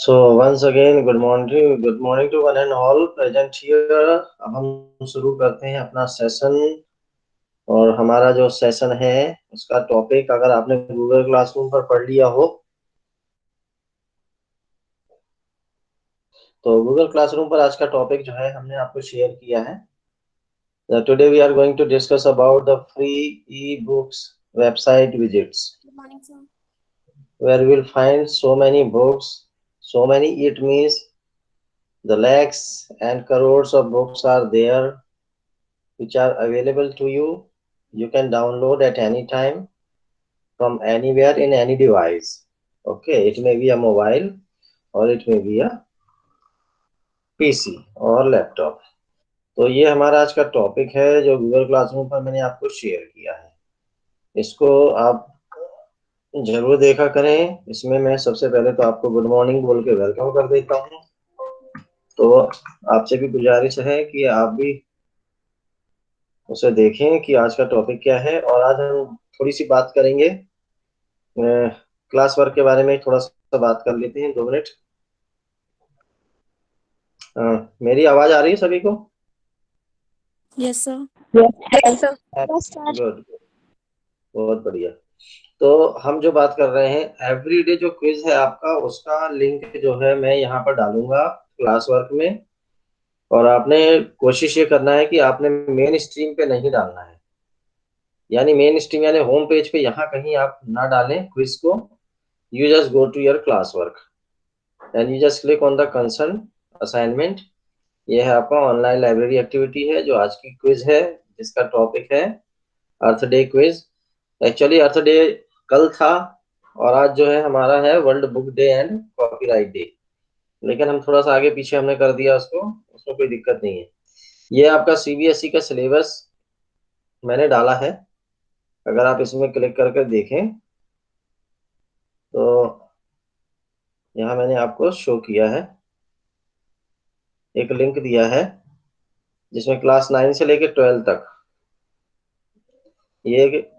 So once again, good morning to one and all present here. अब हम शुरू करते हैं अपना सेशन। और हमारा जो सेशन है उसका टॉपिक अगर आपने गूगल क्लासरूम पर पढ़ लिया हो तो गूगल क्लासरूम पर आज का टॉपिक जो है हमने आपको शेयर किया है। Today we are going to discuss about the free e-books website visits, Good morning, sir. where we will find so many books, so many it means the lakhs and crores of books are there which are available to you. You can download at any time from anywhere in any device. Okay, it may be a mobile or it may be a PC और laptop. तो ये हमारा आज का topic है जो Google classroom पर मैंने आपको शेयर किया है। इसको आप जरूर देखा करें। इसमें मैं सबसे पहले तो आपको गुड मॉर्निंग बोल के वेलकम कर देता हूँ। तो आपसे भी गुजारिश है कि आप भी उसे देखें कि आज का टॉपिक क्या है। और आज हम थोड़ी सी बात करेंगे क्लास वर्क के बारे में। थोड़ा सा बात कर लेते हैं 2 मिनट। मेरी आवाज आ रही है सभी को? Yes, sir. Yes, sir. Yes, sir. Good, बहुत बढ़िया। तो हम जो बात कर रहे हैं एवरीडे जो क्विज है आपका, उसका लिंक जो है मैं यहाँ पर डालूंगा क्लास वर्क में। और आपने कोशिश ये करना है कि आपने मेन स्ट्रीम पे नहीं डालना है, यानी मेन स्ट्रीम यानी होम पेज पे यहाँ कहीं आप ना डालें क्विज को। You just go to your class work and you just click on the concern assignment. ये है आपका ऑनलाइन लाइब्रेरी एक्टिविटी है जो आज की क्विज है, जिसका टॉपिक है अर्थ डे क्विज। एक्चुअली अर्थ डे कल था और आज जो है हमारा है world book day and copyright day, लेकिन हम थोड़ा सा आगे पीछे हमने कर दिया उसको, उसमें कोई दिक्कत नहीं है। ये आपका सीबीएसई का सिलेबस मैंने डाला है, अगर आप इसमें क्लिक करके देखें तो यहाँ मैंने आपको शो किया है, एक लिंक दिया है जिसमें क्लास 9 से लेकर 12 तक ये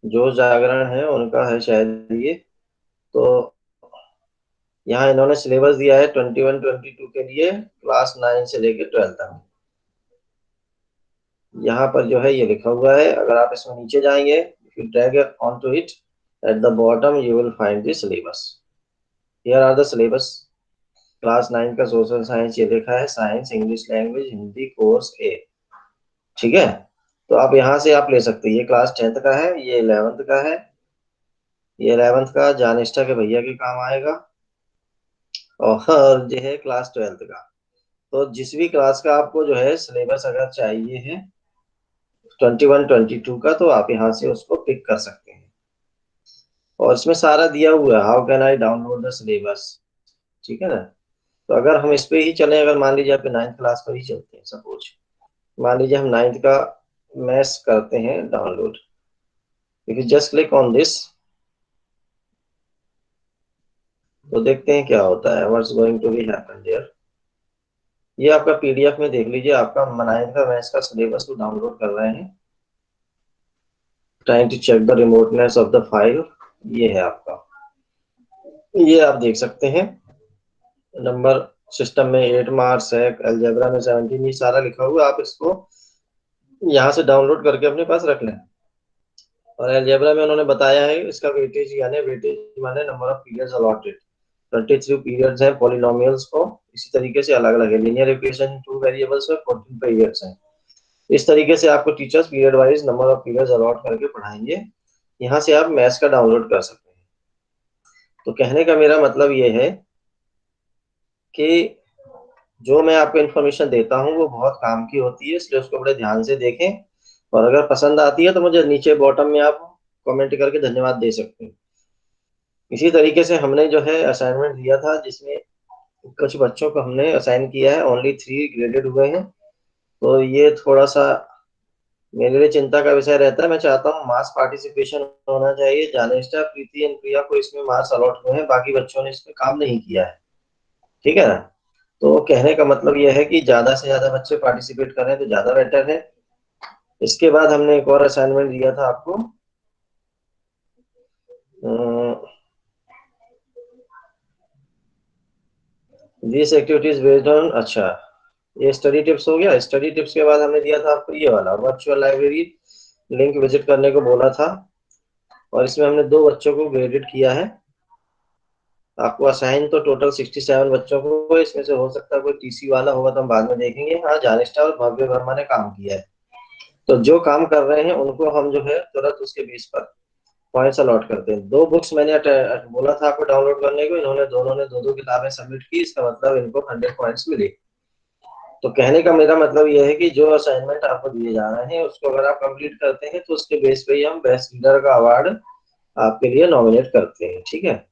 जो जागरण है उनका है शायद ये। तो यहाँ इन्होंने सिलेबस दिया है 21-22 के लिए क्लास 9 से लेकर 12 तक। यहाँ पर जो है ये लिखा हुआ है, अगर आप इसमें नीचे जाएंगे, if you drag onto it, at the bottom you will find the syllabus. Here are the syllabus. Class 9 का सोशल साइंस ये लिखा है, science, English language, Hindi course A. ठीक है, तो आप यहाँ से आप ले सकते हैं। ये क्लास 10th का है, ये 11th का है, ये 11th का जानिस्टा के भैया के काम आएगा, और ये है क्लास 12th का। तो जिस भी क्लास का आपको जो है सिलेबस अगर चाहिए है 21-22 का, तो आप यहाँ से उसको पिक कर सकते हैं। और इसमें सारा दिया हुआ है, how can I download the syllabus. ठीक है ना। तो अगर हम इस पे ही चलें, अगर मान लीजिए आप 9th क्लास पर ही चलते हैं, सपोज मान लीजिए हम 9th का मैथ्स करते हैं download. If you just click on this तो देखते हैं क्या होता है, what's going to be happen there. ये आपका पीडीएफ में देख लीजिए, आपका 9th का मैथ्स का सिलेबस को डाउनलोड कर रहे हैं। Trying to check the remoteness of the file. ये है आपका, ये आप देख सकते हैं। नंबर सिस्टम में 8 मार्क्स है, अलजेब्रा में 17, ये सारा लिखा हुआ है। आप इसको यहाँ से डाउनलोड करके अपने पास रख लें। और अलजेब्रा में उन्होंने बताया है इसका वेटेज, यानी वेटेज माने number of periods allotted. 33 periods हैं पॉलिनोमियल्स को, इसी तरीके से अलग अलग है। लीनियर इक्वेशन 2 वेरिएबल्स में 14 पीरियड्स हैं। इस तरीके से आपको teachers period wise number of periods allot करके पढ़ाएंगे। यहाँ से आप मैथ्स का डाउनलोड कर सकते हैं। तो कहने का मेरा मतलब ये है कि जो मैं आपको इन्फॉर्मेशन देता हूँ वो बहुत काम की होती है, इसलिए उसको बड़े ध्यान से देखें। और अगर पसंद आती है तो मुझे नीचे बॉटम में आप कमेंट करके धन्यवाद दे सकते हैं। इसी तरीके से हमने जो है असाइनमेंट दिया था, जिसमें कुछ बच्चों को हमने असाइन किया है, ओनली 3 ग्रेडेड हुए हैं। तो ये थोड़ा सा मेरे लिए चिंता का विषय रहता है। मैं चाहता हूँ मास पार्टिसिपेशन होना चाहिए। जानेस्टा, प्रीति एंड प्रिया को इसमें मार्क्स अलॉट हुए हैं, बाकी बच्चों ने इसमें काम नहीं किया है। ठीक है ना। तो कहने का मतलब यह है कि ज्यादा से ज्यादा बच्चे पार्टिसिपेट करें तो ज्यादा बेटर है। इसके बाद हमने एक और असाइनमेंट दिया था आपको, दिस एक्टिविटीज बेस्ड ऑन, अच्छा ये स्टडी टिप्स हो गया। स्टडी टिप्स के बाद हमने दिया था आपको ये वाला वर्चुअल लाइब्रेरी लिंक विजिट करने को बोला था, और इसमें हमने 2 बच्चों को ग्रेडेड किया है। आपको असाइन तो टोटल 67 बच्चों को, इसमें से हो सकता है कोई टीसी वाला होगा तो हम बाद में देखेंगे। हाँ, जानिस्टा और भव्य वर्मा ने काम किया है, तो जो काम कर रहे हैं उनको हम जो है तुरंत उसके बेस पर पॉइंट्स अलॉट करते हैं। 2 बुक्स मैंने बोला था आपको डाउनलोड करने को, इन्होंने दोनों ने 2-2 किताबें सबमिट की, इसका मतलब इनको 100 पॉइंट्स मिले। तो कहने का मेरा मतलब यह है कि जो असाइनमेंट आपको दिए जा रहे हैं उसको अगर आप कंप्लीट करते हैं तो उसके बेस पे ही हम बेस्ट रीडर का अवार्ड आपके लिए नॉमिनेट करते हैं, ठीक है।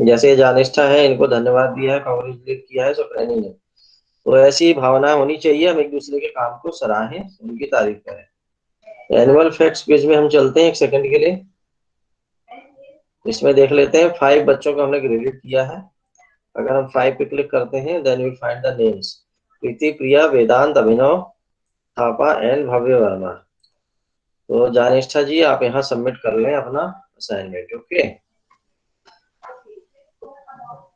जैसे ये जानिष्ठा है, इनको धन्यवाद दिया है, कांग्रेचुलेट किया है सुप्रैनी ने। तो ऐसी भावना होनी चाहिए, हम एक दूसरे के काम को सराहें, उनकी तारीफ करें। एनुअल फैक्ट्स पेज में हम चलते हैं 1 सेकंड के लिए। इसमें देख लेते हैं 5 बच्चों को हमने ग्रेडेड किया है। अगर हम 5 पे क्लिक करते हैं then we find the names Preeti, Priya, Vedant, Abhinav Thapa and Bhavya Verma. तो जानिष्ठा जी आप यहाँ सबमिट कर लें अपना असाइनमेंट, ओके।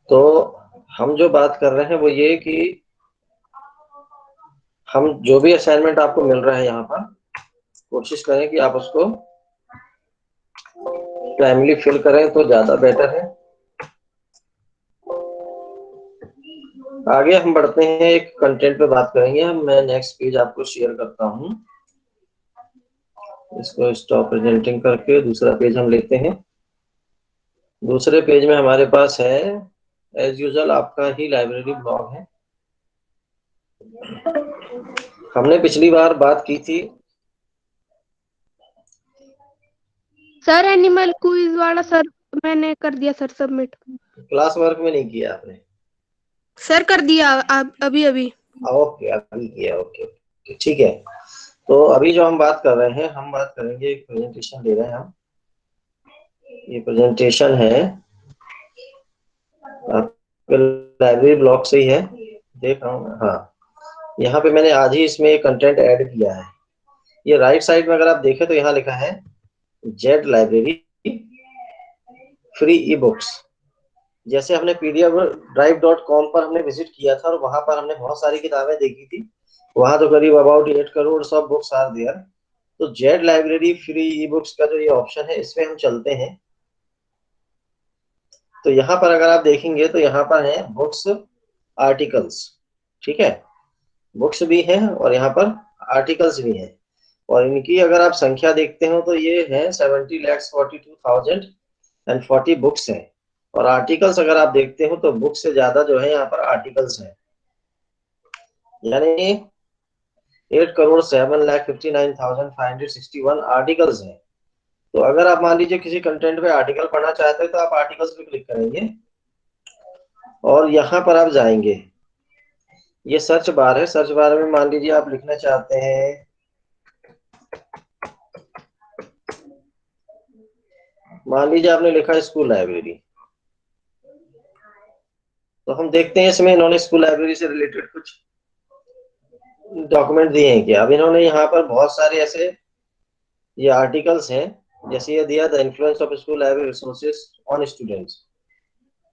तो हम जो बात कर रहे हैं वो ये कि हम जो भी असाइनमेंट आपको मिल रहा है यहाँ पर, कोशिश करें कि आप उसको टाइमली फिल करें तो ज्यादा बेटर है। आगे हम बढ़ते हैं, एक कंटेंट पे बात करेंगे हम। मैं नेक्स्ट पेज आपको शेयर करता हूँ, इसको स्टॉप प्रेजेंटिंग करके दूसरा पेज हम लेते हैं। दूसरे पेज में हमारे पास है एज यूजुअल आपका ही लाइब्रेरी ब्लॉग है। हमने पिछली बार बात की थी सर एनिमल क्विज वाला सर मैंने कर दिया सर सबमिट। क्लास वर्क में, नहीं किया आपने? सर कर दिया अभी अभी। ओके, अभी किया, ओके ओके, ठीक है। तो अभी जो हम बात कर रहे हैं, हम बात करेंगे, एक प्रेजेंटेशन दे रहे हैं हम। ये प्रेजेंटेशन है आपके लाइब्रेरी ब्लॉग से ही है, देख रहा हूँ। हाँ, यहाँ पे मैंने आज ही इसमें एक कंटेंट ऐड किया है। ये राइट साइड में अगर आप देखें तो यहाँ लिखा है Z library free e books. जैसे हमने pdfdrive.com पर हमने विजिट किया था और वहां पर हमने बहुत सारी किताबें देखी थी, वहां तो करीब अबाउट 8 करोड़ सब बुक्स आर देयर। तो Z library free e books का जो ये ऑप्शन है इसमें हम चलते हैं। तो यहाँ पर अगर आप देखेंगे तो यहाँ पर है बुक्स, आर्टिकल्स, ठीक है। बुक्स भी हैं और यहाँ पर आर्टिकल्स भी हैं, और इनकी अगर आप संख्या देखते हो तो ये है 70,42,040 बुक्स हैं। और आर्टिकल्स अगर आप देखते हो तो बुक्स से ज्यादा जो है यहाँ पर आर्टिकल्स हैं, यानी 8,07,59,561 आर्टिकल्स हैं। तो अगर आप मान लीजिए किसी कंटेंट पे आर्टिकल पढ़ना चाहते हैं तो आप आर्टिकल्स पे क्लिक करेंगे और यहाँ पर आप जाएंगे। ये सर्च बार है, सर्च बार में मान लीजिए आप लिखना चाहते हैं, मान लीजिए आपने लिखा स्कूल लाइब्रेरी, तो हम देखते हैं इसमें इन्होंने स्कूल लाइब्रेरी से रिलेटेड कुछ डॉक्यूमेंट दिए हैं क्या। अब इन्होंने यहाँ पर बहुत सारे ऐसे ये आर्टिकल्स हैं, जैसे ये दिया the influence of school library resources on students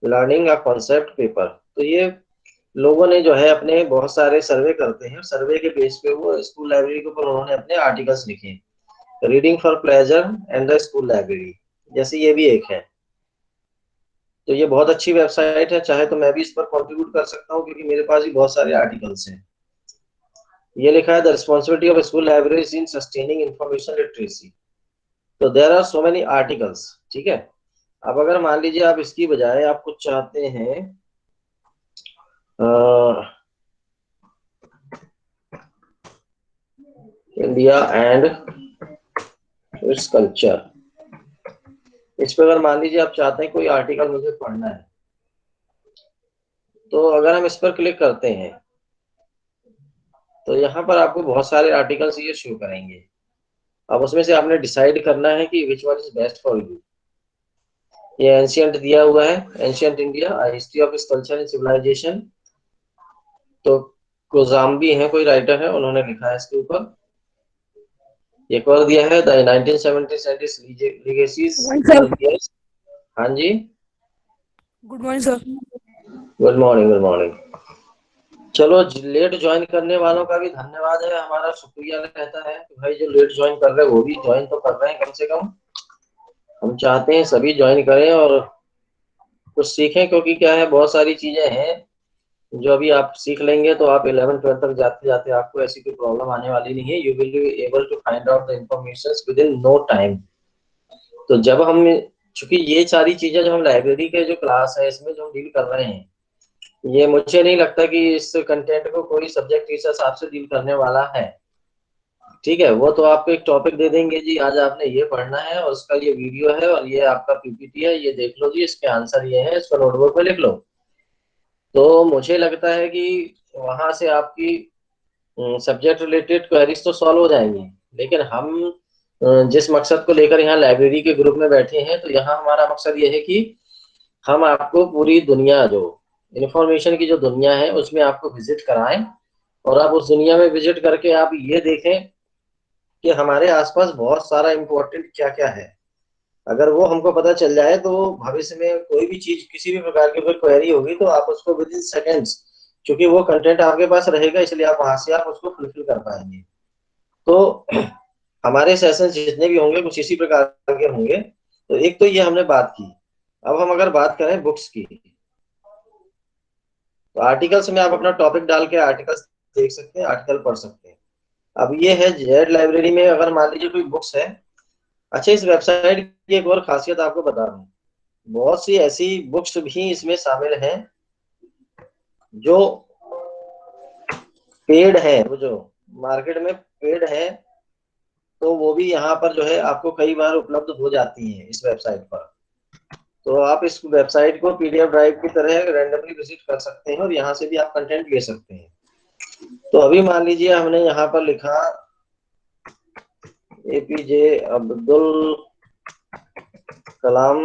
learning a concept paper. तो ये लोगों ने जो है अपने बहुत सारे सर्वे करते हैं, सर्वे के बेस पे वो स्कूल लाइब्रेरी के ऊपर उन्होंने अपने आर्टिकल्स लिखे। Reading for pleasure and the school library, जैसे ये भी एक है। तो ये बहुत अच्छी वेबसाइट है, चाहे तो मैं भी इस पर कंट्रीब्यूट कर सकता हूँ क्योंकि मेरे पास भी बहुत सारे आर्टिकल्स हैं। ये लिखा है the responsibility of school libraries in sustaining information literacy. तो there are so many articles, ठीक है। अब अगर मान लीजिए आप इसकी बजाय आप कुछ चाहते हैं इंडिया एंड इट्स कल्चर, इस पर अगर मान लीजिए आप चाहते हैं कोई आर्टिकल मुझे पढ़ना है, तो अगर हम इस पर क्लिक करते हैं तो यहाँ पर आपको बहुत सारे आर्टिकल्स ये शो करेंगे। अब उसमें से आपने डिसाइड करना है कि which one is best for you. ये एंशियंट दिया हुआ है, एंशियंट इंडिया हिस्ट्री ऑफ इस कल्चर एंड सिविलाइजेशन। तो कोजाम्बी है, कोई राइटर है, उन्होंने लिखा है इसके ऊपर। एक और दिया है द 1970s लीगेसीज। हाँ जी, good morning sir. Good morning, good morning. चलो, लेट ज्वाइन करने वालों का भी धन्यवाद है, हमारा शुक्रिया रहता है कि भाई जो लेट ज्वाइन कर रहे हैं वो भी ज्वाइन तो कर रहे हैं कम से कम। हम चाहते हैं सभी ज्वाइन करें और कुछ सीखें, क्योंकि क्या है, बहुत सारी चीजें हैं जो अभी आप सीख लेंगे तो आप 11th 12th तक जाते जाते आपको ऐसी कोई प्रॉब्लम आने वाली नहीं है। You will be able to find out the information within no time. तो जब हम, चूंकि ये सारी चीजें जो हम लाइब्रेरी के जो क्लास है इसमें जो हम डील कर रहे हैं, ये मुझे नहीं लगता कि इस कंटेंट को कोई सब्जेक्ट टीचर साहब से डील करने वाला है। ठीक है, वो तो आपको एक टॉपिक दे देंगे जी, आज आपने ये पढ़ना है और उसका ये वीडियो है और ये आपका पीपीटी है, ये देख लो जी, इसके आंसर ये है, इसको नोटबुक में लिख लो। तो मुझे लगता है कि वहां से आपकी सब्जेक्ट रिलेटेड क्वेरीज तो सॉल्व हो जाएंगी। लेकिन हम जिस मकसद को लेकर यहाँ लाइब्रेरी के ग्रुप में बैठे हैं, तो यहाँ हमारा मकसद ये है कि हम आपको पूरी दुनिया, जो इंफॉर्मेशन की जो दुनिया है उसमें आपको विजिट कराएं, और आप उस दुनिया में विजिट करके आप ये देखें कि हमारे आसपास बहुत सारा इम्पोर्टेंट क्या क्या है। अगर वो हमको पता चल जाए तो भविष्य में कोई भी चीज, किसी भी प्रकार की कोई क्वेरी होगी तो आप उसको विद इन सेकेंड्स, क्योंकि वो कंटेंट आपके पास रहेगा इसलिए आप वहां से आप उसको फुलफिल कर पाएंगे। तो हमारे सेशंस जितने भी होंगे कुछ इसी प्रकार के होंगे। तो एक तो ये हमने बात की। अब हम अगर बात करें बुक्स की, तो आर्टिकल्स में आप अपना टॉपिक डाल के आर्टिकल्स देख सकते हैं, आर्टिकल पढ़ सकते हैं। अब ये है जेड लाइब्रेरी में, अगर मान लीजिए कोई बुक्स है। अच्छा, इस वेबसाइट की एक और खासियत आपको बता दूं, बहुत सी ऐसी बुक्स भी इसमें शामिल हैं जो पेड है, वो जो मार्केट में पेड है, तो वो भी यहाँ पर जो है आपको कई बार उपलब्ध हो जाती हैं इस वेबसाइट पर। तो आप इस वेबसाइट को पीडीएफ ड्राइव की तरह रैंडमली विजिट कर सकते हैं और यहाँ से भी आप कंटेंट ले सकते हैं। तो अभी मान लीजिए हमने यहाँ पर लिखा APJ Abdul Kalam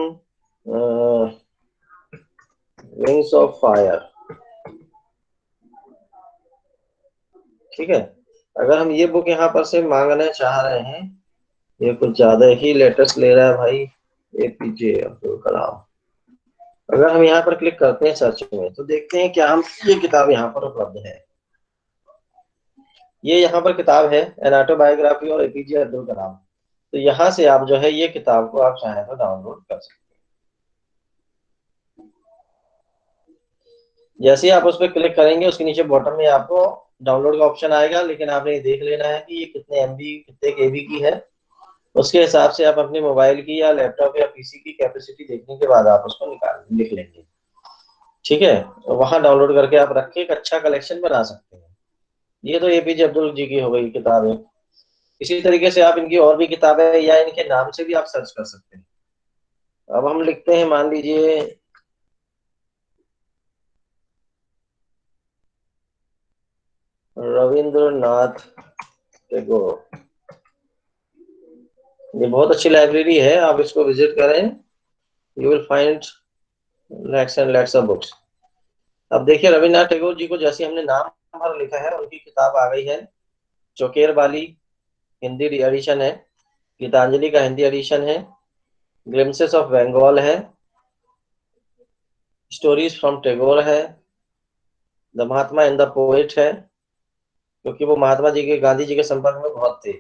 wings of fire. ठीक है, अगर हम ये बुक यहाँ पर से मांगना चाह रहे हैं, ये कुछ ज्यादा ही लेटेस्ट ले रहा है भाई, एपीजे अब्दुल कलाम। अगर हम यहाँ पर क्लिक करते हैं सर्च में, तो देखते हैं क्या हम ये किताब यहाँ पर उपलब्ध है। ये यहाँ पर किताब है, एन ऑटोबायोग्राफी और एपीजे अब्दुल कलाम। तो यहाँ से आप जो है ये किताब को आप चाहें तो डाउनलोड कर सकते हैं। जैसे ही आप उस पर क्लिक करेंगे, उसके नीचे बॉटम में आपको डाउनलोड का ऑप्शन आएगा, लेकिन आपने ये देख लेना है कि ये कितने एमबी, कितने केबी की है। उसके हिसाब से आप अपने मोबाइल की या लैपटॉप या पीसी की कैपेसिटी देखने के बाद आप उसको निकाल लिख लेंगे। ठीक है, तो वहां डाउनलोड करके आप रख के एक अच्छा कलेक्शन बना सकते हैं। ये तो एपीजे अब्दुल जी की हो गई किताबें। इसी तरीके से आप इनकी और भी किताबें या इनके नाम से भी आप सर्च कर सकते हैं। अब हम लिखते हैं, मान लीजिए रविंद्रनाथ टैगोर। ये बहुत अच्छी लाइब्रेरी है, आप इसको विजिट करें, you will find lakhs and lakhs of books. अब देखिए, रविन्द्रनाथ टैगोर जी को जैसे हमने नाम भर लिखा है, उनकी किताब आ गई है। चौकेर बाली हिंदी एडिशन है, गीतांजलि का हिंदी एडिशन है, ग्लिम्सेस ऑफ बंगाल है, स्टोरीज फ्रॉम टैगोर है, the Mahatma and the poet है, क्योंकि वो महात्मा जी के, गांधी जी के संपर्क में बहुत थे,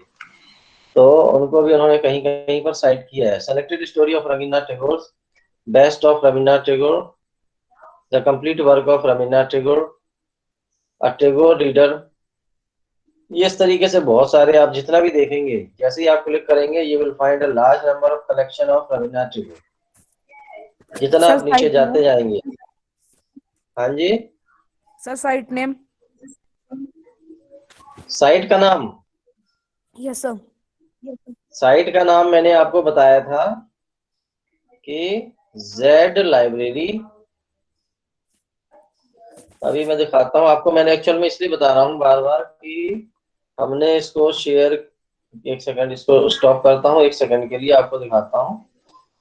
तो उनको भी उन्होंने कहीं कहीं पर साइट किया है। Selected story of Rabindranath Tagore, best of Rabindranath Tagore, the complete work of Rabindranath Tagore, a Tagore reader. ये इस तरीके से बहुत सारे, आप जितना भी देखेंगे, जैसे ही आप क्लिक करेंगे, you will find a large number of collection of Rabindranath Tagore. जितना सर आप नीचे साइट जाते नेम। जाएंगे। हाँ जी। Sir site name. साइट का नाम, यस सर। साइट का नाम मैंने आपको बताया था कि जेड लाइब्रेरी। अभी मैं दिखाता हूँ आपको, मैंने एक्चुअल में इसलिए बता रहा हूँ बार बार कि हमने इसको शेयर, एक सेकंड इसको स्टॉप करता हूँ, एक सेकंड के लिए आपको दिखाता हूँ।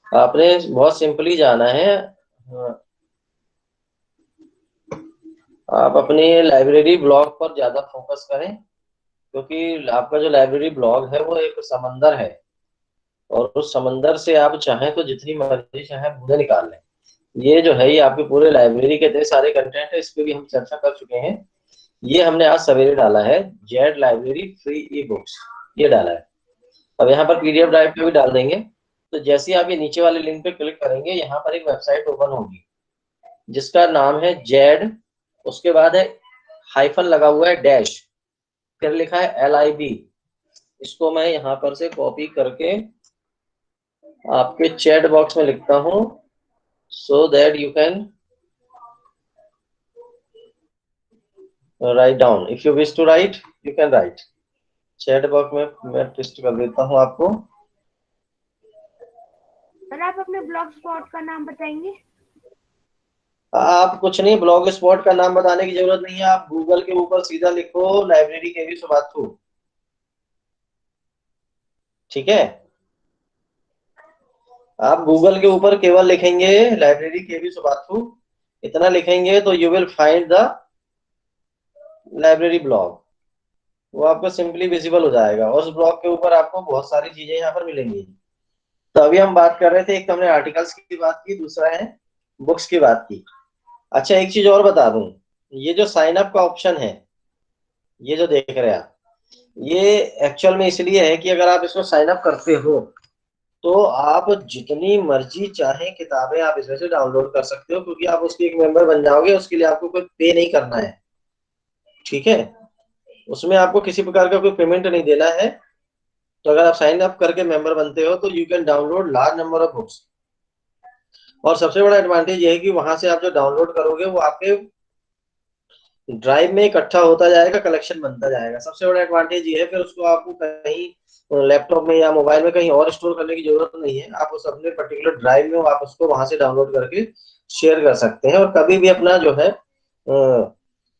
आपने बहुत सिंपली जाना है, आप अपने लाइब्रेरी ब्लॉग पर ज्यादा फोकस करें, क्योंकि आपका जो लाइब्रेरी ब्लॉग है वो एक समंदर है, और उस समंदर से आप चाहें तो जितनी मर्जी चाहे बूंदे निकाल लें। ये जो है ये आपके पूरे लाइब्रेरी के इतने सारे कंटेंट है, इस पे भी हम चर्चा कर चुके हैं। ये हमने आज सवेरे डाला है, Z library free e books, ये डाला है। अब यहाँ पर पीडीएफ ड्राइव पे भी डाल देंगे। तो जैसे ही आप ये नीचे वाले लिंक पे क्लिक करेंगे, यहाँ पर एक वेबसाइट ओपन होगी जिसका नाम है जेड, उसके बाद है हाइफन लगा हुआ है डैश, फिर लिखा है LIB। इसको मैं यहाँ पर से कॉपी करके आपके चैट बॉक्स में लिखता हूँ, so that you can write down, if you wish to write you can write. Chat box में मैं टेस्ट कर देता हूँ आपको। सर आप अपने ब्लॉग स्पॉट का नाम बताएंगे? आप कुछ नहीं, ब्लॉग स्पॉट का नाम बताने की जरूरत नहीं है, आप गूगल के ऊपर सीधा लिखो लाइब्रेरी केवी सुबाथू, ठीक है। आप गूगल के ऊपर केवल लिखेंगे लाइब्रेरी केवी सुबाथू, इतना लिखेंगे तो you will find the library blog, वो आपको सिंपली विजिबल हो जाएगा और उस ब्लॉग के ऊपर आपको बहुत सारी चीजें यहाँ पर मिलेंगी। तो अभी हम बात कर रहे थे, एक तो हमने आर्टिकल्स की बात की, दूसरा है बुक्स की बात की। अच्छा एक चीज और बता दूं, ये जो साइन अप का ऑप्शन है, ये जो देख रहे हैं आप, ये एक्चुअल में इसलिए है कि अगर आप इसको साइन अप करते हो तो आप जितनी मर्जी चाहे किताबें आप इसमें से डाउनलोड कर सकते हो, क्योंकि आप उसके एक मेंबर बन जाओगे, उसके लिए आपको कोई पे नहीं करना है, ठीक है। उसमें आपको किसी प्रकार का कोई पेमेंट नहीं देना है। तो अगर आप साइन अप करके मेंबर बनते हो तो you can download large number of books. और सबसे बड़ा एडवांटेज ये है कि वहां से आप जो डाउनलोड करोगे वो आपके ड्राइव में इकट्ठा होता जाएगा, कलेक्शन बनता जाएगा। सबसे बड़ा एडवांटेज ये है, फिर उसको आपको कहीं लैपटॉप में या मोबाइल में कहीं और स्टोर करने की जरूरत नहीं है, आप उस अपने पर्टिकुलर ड्राइव में आप उसको वहां से डाउनलोड करके शेयर कर सकते हैं, और कभी भी अपना जो है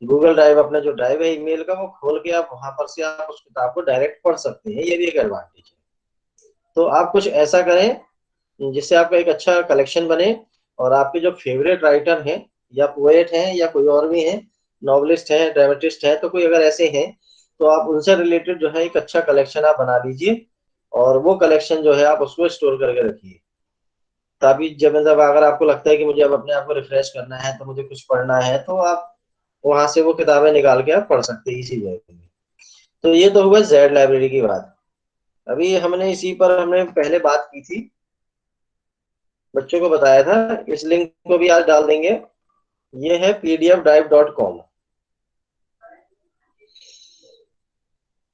गूगल ड्राइव, अपना जो ड्राइव है ईमेल का, वो खोल के आप वहां पर से आप उस किताब को डायरेक्ट पढ़ सकते हैं, ये भी एक एडवांटेज है। तो आप कुछ ऐसा करें जिससे आपका एक अच्छा कलेक्शन बने, और आपके जो फेवरेट राइटर हैं या पोएट हैं या कोई और भी हैं, नॉवलिस्ट हैं, ड्रामेटिस्ट हैं, तो कोई अगर ऐसे हैं तो आप उनसे रिलेटेड जो है एक अच्छा कलेक्शन आप बना लीजिए, और वो कलेक्शन जो है आप उसको स्टोर करके रखिए, ताकि जब मतलब अगर आपको लगता है कि मुझे अब अपने आप को रिफ्रेश करना है, तो मुझे कुछ पढ़ना है, तो आप वहां से वो किताबें निकाल के आप पढ़ सकते हैं इसी जगह में। तो ये तो हुआ जेड लाइब्रेरी की बात। अभी हमने इसी पर हमने पहले बात की थी, बच्चों को बताया था, इस लिंक को भी आज डाल देंगे। ये है pdfdrive.com।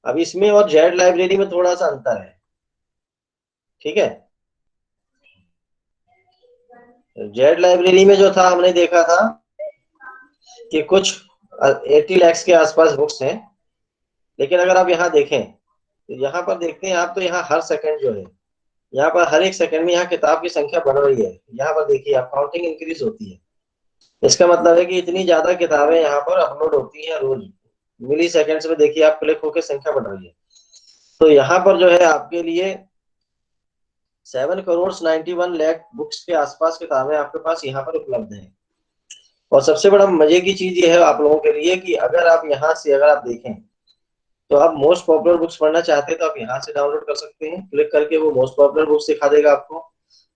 अब इसमें और जेड लाइब्रेरी में थोड़ा सा अंतर है, ठीक है। जेड लाइब्रेरी में जो था, हमने देखा था कि कुछ 80 लैक्स के आसपास बुक्स हैं, लेकिन अगर आप यहाँ देखें तो यहाँ पर देखते हैं आप, तो यहाँ हर सेकंड जो है, यहाँ पर हर एक सेकंड में यहाँ किताब की संख्या बढ़ रही है। यहाँ पर देखिए आप, काउंटिंग इंक्रीज होती है। इसका मतलब है कि इतनी ज्यादा किताबें यहाँ पर अपलोड होती हैं रोज, मिली सेकेंड्स में देखिए आप क्लिक होकर संख्या बढ़ रही है। तो यहाँ पर जो है आपके लिए 7 करोड़ 91 लाख बुक्स के आसपास किताबें आपके पास यहाँ पर उपलब्ध हैं। और सबसे बड़ा मजे की चीज ये है आप लोगों के लिए कि अगर आप यहाँ से अगर आप देखें, तो आप मोस्ट पॉपुलर बुक्स पढ़ना चाहते हैं तो आप यहाँ से डाउनलोड कर सकते हैं, क्लिक करके वो मोस्ट पॉपुलर बुक्स दिखा देगा आपको।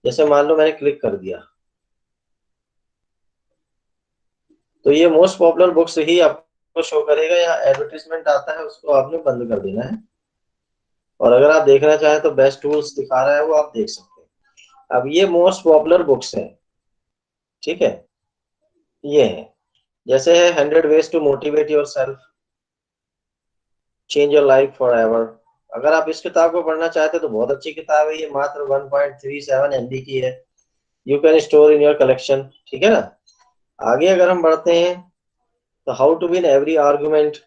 जैसे मान लो मैंने क्लिक कर दिया, तो ये मोस्ट पॉपुलर बुक्स ही आपको शो करेगा। यहाँ एडवर्टीजमेंट आता है, उसको आपने बंद कर देना है, और अगर आप देखना चाहें तो बेस्ट टूल्स दिखा रहा है वो आप देख सकते हैं। अब ये मोस्ट पॉपुलर बुक्स हैं, ठीक है। ये है, जैसे है 100 ways to motivate yourself, change your life for ever. अगर आप इस किताब को पढ़ना चाहते हैं तो बहुत अच्छी किताब है, ये मात्र 1.37 MB की है। You can store in your collection, ठीक है ना। आगे अगर हम बढ़ते हैं तो how to win every argument,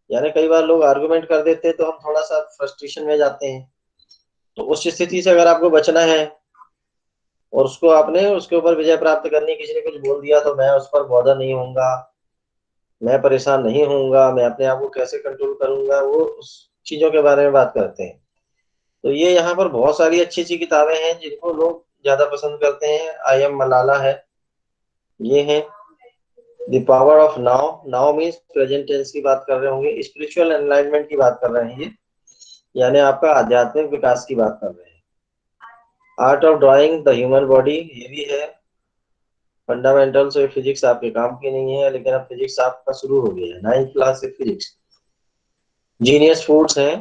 यानी कई बार लोग आर्गुमेंट कर देते हैं तो हम थोड़ा सा फ्रस्ट्रेशन में जाते हैं। तो उस स्थिति से अगर आपको बचना है और उसको आपने उसके ऊपर विजय प्राप्त करनी, किसी ने कुछ बोल दिया तो मैं उस पर बॉदर नहीं होऊंगा, मैं परेशान नहीं होऊंगा, मैं अपने आप को कैसे कंट्रोल करूंगा, वो उस चीजों के बारे में बात करते हैं। तो ये यहाँ पर बहुत सारी अच्छी अच्छी किताबें हैं जिनको लोग ज्यादा पसंद करते हैं। आई एम मलाला है, ये है the power of now, now means present tense की बात कर रहे होंगे, स्पिरिचुअल एनलाइटमेंट की बात कर रहे हैं ये, यानी आपका आध्यात्मिक विकास की बात कर रहे हैं। Art of drawing the human body, ये भी है। फंडामेंटल से फिजिक्स आपके काम की नहीं है, लेकिन अब फिजिक्स आपका शुरू हो गया है, 9th क्लास से फिजिक्स। जीनियस फूड्स हैं,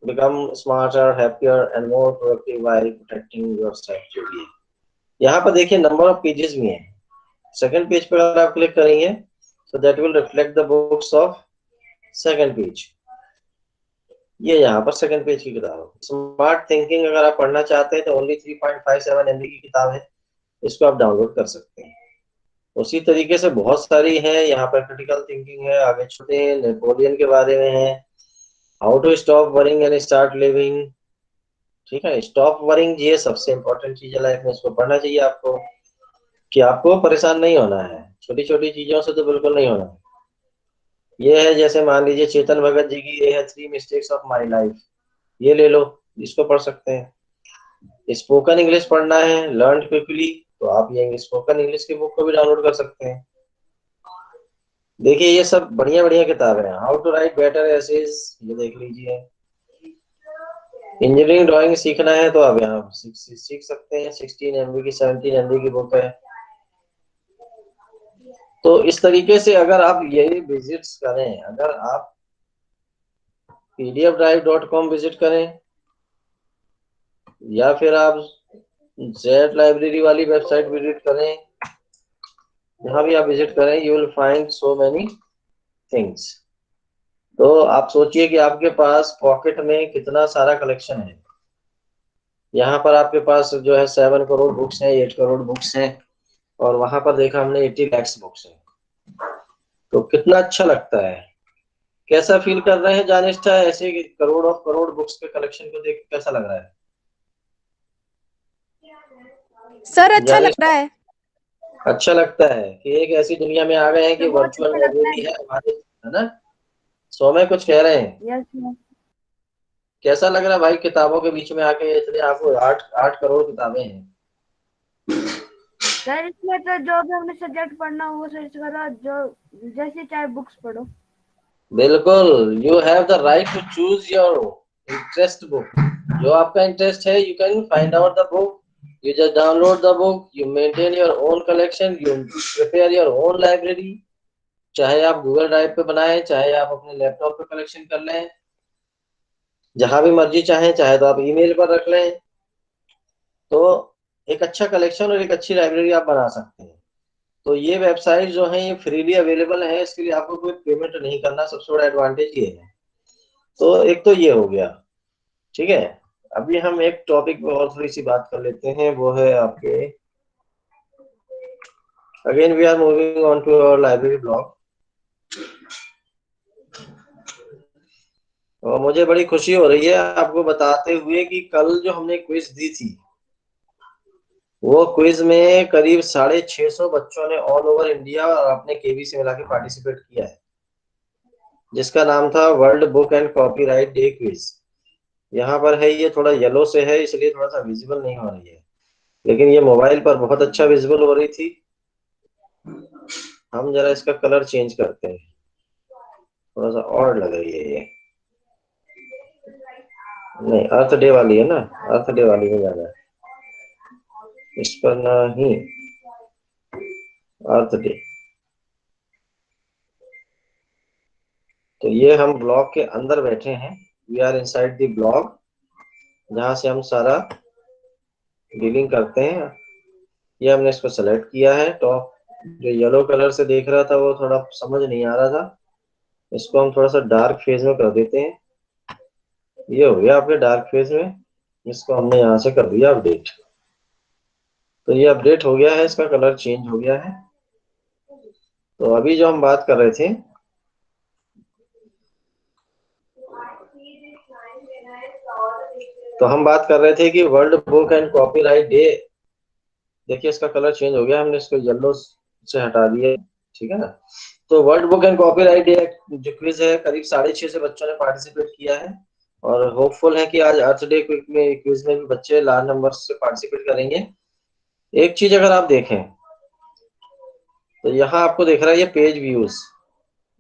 become smarter happier and more productive while protecting yourself, जो भी है। यहाँ पर देखिए नंबर ऑफ पेजेस भी हैं। सेकंड पेज पर अगर आप क्लिक करेंगे तो that will reflect the books of second page. ये यहाँ पर सेकंड पेज की किताब है। स्मार्ट थिंकिंग अगर आप पढ़ना चाहते हैं तो ओनली 3.57 MB की किताब है, इसको आप डाउनलोड कर सकते हैं। उसी तरीके से बहुत सारी है यहाँ पर। क्रिटिकल थिंकिंग है, आगे छोटे नेपोलियन के बारे में है, how to stop worrying and start living. ठीक है, स्टॉप वरिंग ये सबसे इंपॉर्टेंट चीज है लाइफ में, इसको पढ़ना चाहिए आपको, कि आपको परेशान नहीं होना है छोटी छोटी चीजों से, तो बिल्कुल नहीं होना है। ये है जैसे मान लीजिए चेतन भगत जी की, ये है 3 मिस्टेक्स ऑफ माई लाइफ, ये ले लो, इसको पढ़ सकते हैं। स्पोकन इंग्लिश पढ़ना है, लर्न क्विकली, तो आप ये स्पोकन इंग्लिश की बुक को भी डाउनलोड कर सकते हैं। देखिए ये सब बढ़िया बढ़िया किताबें हैं। How to write better essays, ये देख लीजिए। इंजीनियरिंग ड्राइंग सीखना है तो आप यहाँ सीख सकते हैं। 16 MB की 17 MB की बुक है। तो इस तरीके से अगर आप ये विजिट्स करें, अगर आप pdfdrive.com विजिट करें, या फिर आप जेड लाइब्रेरी वाली वेबसाइट विजिट करें, यहाँ भी आप विजिट करें, you will find so many things. तो आप सोचिए कि आपके पास पॉकेट में कितना सारा कलेक्शन है। यहाँ पर आपके पास जो है 7 करोड़ बुक्स हैं, 8 करोड़ बुक्स हैं, और वहां पर देखा हमने 80 लैक्स बुक्स हैं। तो कितना अच्छा लगता है। कैसा फील कर रहे हैं जानिष्ठा, ऐसे करोड़ और करोड़ बुक्स के कलेक्शन को देख के कैसा लग रहा है? सर अच्छा लग रहा जानिष्ठा, है। अच्छा लगता है कि एक ऐसी दुनिया में आ गए हैं सर कि बहुत वर्चुअल अच्छा लगता लाइब्रेरी है। है हमारे, है ना? सौम्य कुछ कह रहे हैं? यस कैसा लग रहा है भाई किताबों के बीच में आके? इतने आपको 8 करोड़ किताबें हैं। सर, इसमें तो जो भी हमने सब्जेक्ट पढ़ना हो वो सर्च करो, जो जैसे चाहे बुक्स पढ़ो। बिल्कुल, you have the right to choose your interest book. जो आपका इंटरेस्ट है, you can find out the book, you just download the book, you maintain your own collection, you prepare your own library। चाहे आप Google drive पे बनाएं, चाहे आप अपने लैपटॉप पे कलेक्शन कर लें, जहां भी मर्जी चाहे, चाहे तो आप ईमेल पर रख लें। तो एक अच्छा कलेक्शन और एक अच्छी लाइब्रेरी आप बना सकते हैं। तो ये वेबसाइट जो है ये फ्रीली अवेलेबल है, इसके लिए आपको कोई पेमेंट नहीं करना, सबसे बड़ा एडवांटेज ये है। तो एक तो ये हो गया। ठीक है, अभी हम एक टॉपिक पे और थोड़ी सी बात कर लेते हैं, वो है आपके, again we are moving on to our library blog. और मुझे बड़ी खुशी हो रही है आपको बताते हुए कि कल जो हमने क्विज दी थी, वो क्विज में करीब 650 बच्चों ने ऑल ओवर इंडिया और अपने केवी से मिला के पार्टिसिपेट किया है, जिसका नाम था world book and copyright day quiz. यहाँ पर है, ये थोड़ा येलो से है इसलिए थोड़ा सा विजिबल नहीं हो रही है, लेकिन ये मोबाइल पर बहुत अच्छा विजिबल हो रही थी। हम जरा इसका कलर चेंज करते हैं, थोड़ा सा और लग रही है ये। नहीं, अर्थ डे वाली है ना, अर्थ डे वाली में जाना है, इस पर नहीं, अर्थ डे। तो ये हम ब्लॉग के अंदर बैठे हैं, we are inside the blog, जहां से हम सारा डीलिंग करते हैं। ये हमने इसको सेलेक्ट किया है। टॉप जो येलो कलर से देख रहा था वो थोड़ा समझ नहीं आ रहा था, इसको हम थोड़ा सा डार्क फेज में कर देते हैं। ये हो गया आपके डार्क फेज में, इसको हमने यहाँ से कर दिया अपडेट। तो ये अपडेट हो गया है, इसका कलर चेंज हो गया है। तो अभी जो हम बात कर रहे थे, तो हम बात कर रहे थे कि world book and copyright day, देखिए इसका कलर चेंज हो गया, हमने इसको येलो से हटा दिया। ठीक है ना? तो world book and copyright day जो क्विज है, करीब 650 बच्चों ने पार्टिसिपेट किया है, और होपफुल है कि आज अर्थ डे क्विज में भी बच्चे लार्ज नंबर से पार्टिसिपेट करेंगे। एक चीज अगर आप देखें तो यहाँ आपको देख रहा है ये पेज व्यूज,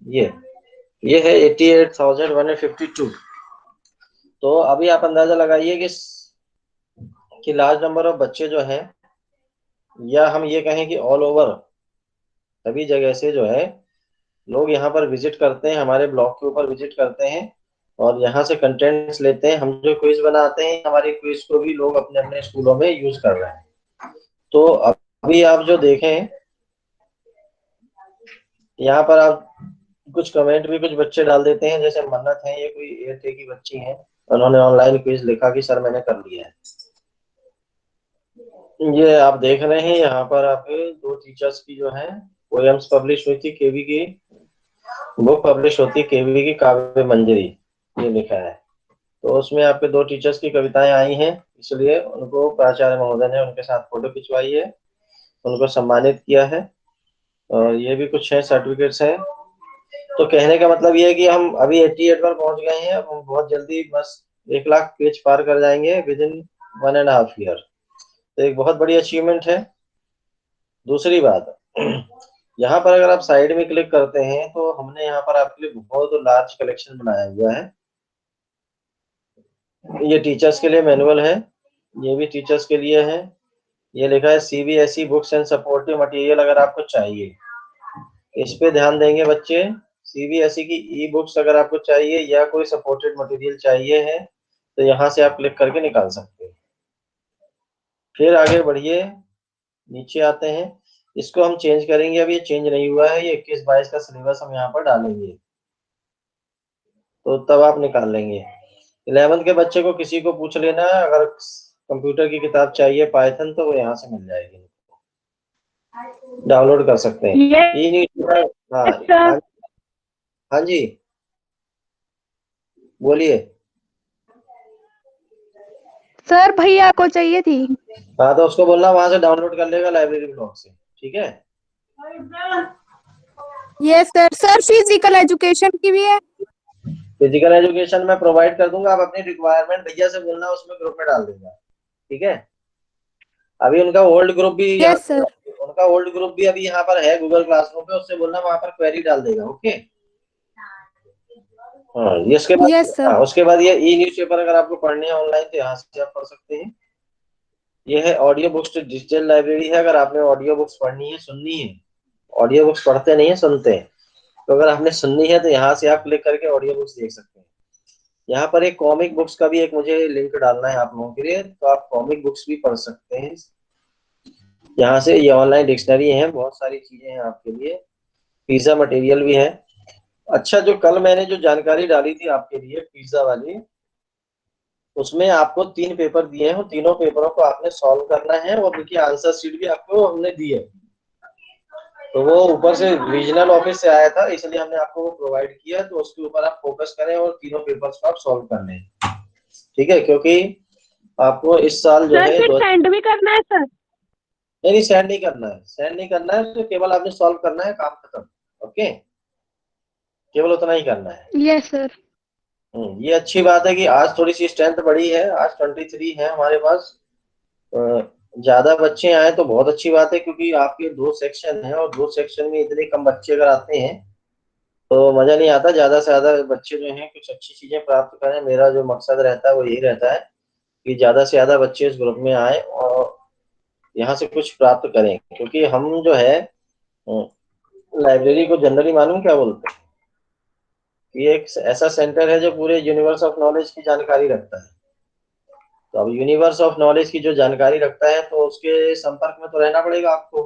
ये है 88,152। तो अभी आप अंदाजा लगाइए कि लार्ज नंबर ऑफ बच्चे जो हैं या हम ये कहें कि ऑल ओवर सभी जगह से जो है लोग यहाँ पर विजिट करते हैं, हमारे ब्लॉग के ऊपर विजिट करते हैं और यहाँ से कंटेंट्स लेते हैं। हम जो क्विज बनाते हैं हमारी क्विज को भी लोग अपने अपने स्कूलों में यूज कर रहे हैं। तो अभी आप जो देखें यहाँ पर आप कुछ कमेंट भी कुछ बच्चे डाल देते हैं, जैसे मन्नत है, ये कोई 8 की बच्ची है, उन्होंने ऑनलाइन क्विज लिखा कि सर मैंने कर लिया है। ये आप देख रहे हैं यहाँ पर आपके 2 टीचर्स की जो है पोएम्स पब्लिश हुई थी, केवी की बुक पब्लिश होती है, केवी की काव्य मंजरी, ये लिखा है। तो उसमें आपके 2 टीचर्स की कविताएं आई हैं, इसलिए उनको प्राचार्य महोदय ने उनके साथ फोटो खिंचवाई है, उनको सम्मानित किया है। और ये भी कुछ है सर्टिफिकेट्स हैं। तो कहने का मतलब ये है कि हम अभी 88 पर पहुंच गए हैं, अब हम बहुत जल्दी बस 1 लाख पेज पार कर जाएंगे विद इन 1.5 ईयर। तो एक बहुत बड़ी अचीवमेंट है। दूसरी बात, यहाँ पर अगर आप साइड में क्लिक करते हैं तो हमने यहाँ पर आपके लिए बहुत लार्ज कलेक्शन बनाया हुआ है। ये टीचर्स के लिए मैनुअल है, ये भी टीचर्स के लिए है। ये लिखा है CBSE books and supportive material, अगर आपको चाहिए इस पे ध्यान देंगे बच्चे। सीबीएसई की ई बुक्स अगर आपको चाहिए या कोई सपोर्टेड मटेरियल चाहिए है तो यहाँ से आप क्लिक करके निकाल सकते हैं। फिर आगे बढ़िए, नीचे आते हैं, इसको हम चेंज करेंगे। अभी ये चेंज नहीं हुआ है, ये 21-22 का सिलेबस हम यहाँ पर डालेंगे, तो तब आप निकाल लेंगे। 11th के बच्चे को किसी को पूछ लेना, अगर कंप्यूटर की किताब चाहिए पाइथन तो वो यहाँ से मिल जाएगी, डाउनलोड कर सकते हैं। ई न्यूज़पेपर, हाँ हाँ हाँ जी बोलिए। सर भैया को चाहिए थी। हाँ तो उसको बोलना वहां से डाउनलोड कर लेगा लाइब्रेरी ब्लॉग से, ठीक है। Yes sir. Sir physical education की भी है। फिजिकल एजुकेशन में प्रोवाइड कर दूंगा, आप अपनी रिक्वायरमेंट भैया से बोलना, उसमें ग्रुप में डाल देगा, ठीक है। अभी उनका ओल्ड ग्रुप भी यस सर। उनका ओल्ड ग्रुप भी अभी यहाँ पर है गूगल क्लासरूम पे, उससे बोलना वहां पर क्वेरी डाल देगा, ओके। हाँ ये उसके बाद, यस सर। हाँ उसके बाद ये ई न्यूज़पेपर अगर आपको पढ़नी है ऑनलाइन तो यहाँ से आप पढ़ सकते हैं। ये है ऑडियो बुक्स डिजिटल लाइब्रेरी है, अगर आपने ऑडियो बुक्स पढ़नी है सुननी है, ऑडियो बुक्स पढ़ते नहीं है सुनते हैं, तो अगर आपने सुननी है तो यहाँ से आप क्लिक करके ऑडियो बुक्स देख सकते हैं। यहाँ पर एक कॉमिक बुक्स का भी एक मुझे लिंक डालना है आप लोगों के लिए, तो आप कॉमिक बुक्स भी पढ़ सकते हैं यहाँ से। ये ऑनलाइन डिक्शनरी है, बहुत सारी चीजें हैं आपके लिए, पिज्जा मटेरियल भी है। अच्छा, जो कल मैंने जो जानकारी डाली थी आपके लिए पिज्जा वाली, उसमें आपको 3 पेपर दिए हैं, तीनों पेपरों को आपने सॉल्व करना है और उनकी आंसर शीट भी आपको हमने दी है। तो वो ऊपर से रीजनल ऑफिस से आया था, इसलिए हमने आपको वो प्रोवाइड किया, तो उसके ऊपर आप फोकस करें और तीनों पेपर्स को आप सॉल्व कर लें, ठीक है। क्योंकि आपको इस साल जो सर है फिर सेंड भी करना है सर। नहीं सेंड नहीं करना है, सेंड नहीं करना है, तो केवल आपने सॉल्व करना है, काम खत्म, ओके। केवल उतना ही करना है। Yes sir. ये अच्छी बात है कि आज थोड़ी सी स्ट्रेंथ बढ़ी है, आज 23 है हमारे पास। ज्यादा बच्चे आए तो बहुत अच्छी बात है, क्योंकि आपके 2 सेक्शन है और 2 सेक्शन में इतने कम बच्चे अगर आते हैं तो मजा नहीं आता। ज्यादा से ज्यादा बच्चे जो हैं कुछ अच्छी चीजें प्राप्त करें, मेरा जो मकसद रहता है वो यही रहता है कि ज्यादा से ज्यादा बच्चे इस ग्रुप में आए और यहाँ से कुछ प्राप्त करें। क्योंकि हम जो है लाइब्रेरी को जनरली मालूम क्या बोलते हैं, ये एक ऐसा सेंटर है जो पूरे यूनिवर्स ऑफ नॉलेज की जानकारी रखता है। तो अब यूनिवर्स ऑफ नॉलेज की जो जानकारी रखता है तो उसके संपर्क में तो रहना पड़ेगा आपको।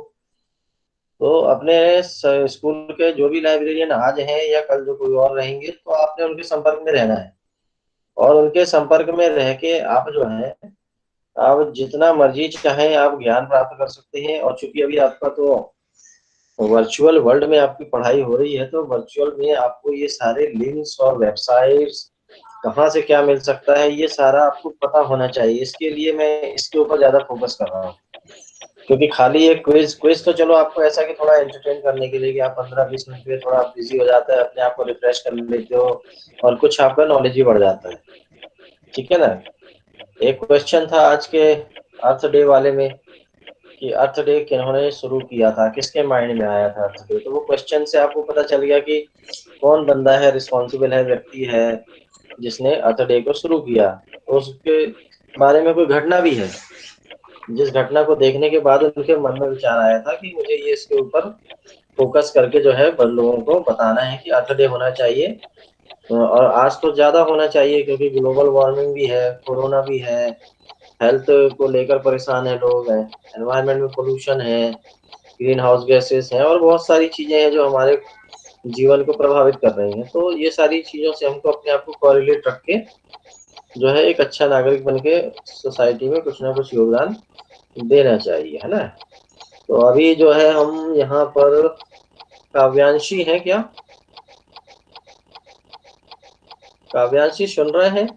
तो अपने स्कूल के जो भी लाइब्रेरियन आज हैं या कल जो कोई और रहेंगे, तो आपने उनके संपर्क में रहना है, और उनके संपर्क में रह के आप जो है आप जितना मर्जी चाहें आप ज्ञान प्राप्त कर सकते हैं। और चूंकि अभी आपका तो वर्चुअल वर्ल्ड में आपकी पढ़ाई हो रही है, तो वर्चुअल में आपको ये सारे लिंक्स और वेबसाइट्स कहाँ से क्या मिल सकता है ये सारा आपको पता होना चाहिए। इसके लिए मैं इसके ऊपर ज्यादा फोकस कर रहा हूँ। क्योंकि खाली एक क्विज क्विज तो चलो आपको ऐसा कि थोड़ा एंटरटेन करने के लिए कि आप 15-20 मिनट के लिए थोड़ा बिजी हो जाता है, अपने आप को रिफ्रेश कर लेते हो और कुछ आपका नॉलेज भी बढ़ जाता है, ठीक है ना। एक क्वेश्चन था आज के अर्थ डे वाले में कि अर्थ डे किन्होंने शुरू किया था, किसके माइंड में आया था अर्थ डे। तो वो क्वेश्चन से आपको पता चल गया कि कौन बंदा है, रिस्पॉन्सिबल है, व्यक्ति है जिसने अर्थ डे को शुरू किया। तो उसके बारे में कोई घटना भी है। जिस घटना को देखने के बाद उनके मन में विचार आया था कि मुझे ये इसके ऊपर फोकस करके जो है लोगों को बताना है कि अर्थ डे होना चाहिए। और आज तो ज़्यादा होना चाहिए क्योंकि ग्लोबल वार्मिंग भी है, कोरोना भी है, हेल्थ को लेकर परेशान है लोग हैं, एनवायरनमेंट में पोल्यूशन है, ग्रीन हाउस गैसेस हैं और बहुत सारी चीज़ें हैं जो हमारे जीवन को प्रभावित कर रही हैं। तो ये सारी चीज़ों से हमको अपने आप को कोरिलेट रख के जो है एक अच्छा नागरिक बन के सोसाइटी में कुछ ना कुछ योगदान देना चाहिए, है ना? तो अभी जो है हम यहाँ पर काव्यांशी हैं क्या? काव्यांशी सुन रहे हैं?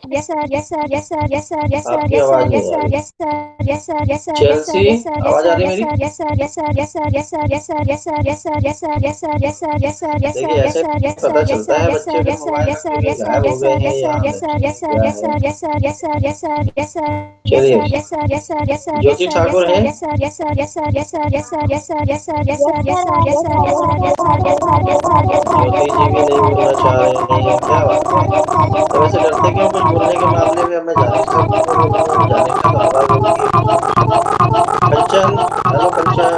Yes sir, yes sir, yes sir, yes sir, yes sir, आपकी yes sir, आवाज yes नहीं आ sir, रही। yes sir, yes sir, yes sir, yes sir, Chelsea, yes sir, yes आवाज आ sir, रही है yes मेरी? sir, yes sir, yes sir, yes sir, yes sir, yes sir, yes sir, yes sir, yes sir, yes sir, yes sir, yes sir, yes देखिए sir, ऐसे yes sir, yes पता sir, yes चलता sir, है yes बच्चे sir, फिर yes sir, mobile yes रख sir, के कहीं yes sir, गायब हो yes गए sir, हैं yes या sir, yes हमें sir, yes sir, क्या yes है। sir, yes sir, yes sir, yes sir, yes sir, yes चलिए, sir, yes sir, yes sir, yes sir, yes ज्योति sir, yes ठाकुर sir, हैं? yes sir, yes sir, yes sir, yes sir, yes sir, yes sir, yes sir, yes sir, yes sir, yes sir, yes sir, yes sir, yes sir, yes sir, yes sir, ज्योति जी भी नहीं बोलना चाह रहे हैं, क्या बात है? तो वैसे डरते क्यों कुछ बोलने के मामले में? अब मैं जानिका को बोलूंगा तो जानिका तो आभार बोलेगी। कंचन, हेलो कंचन।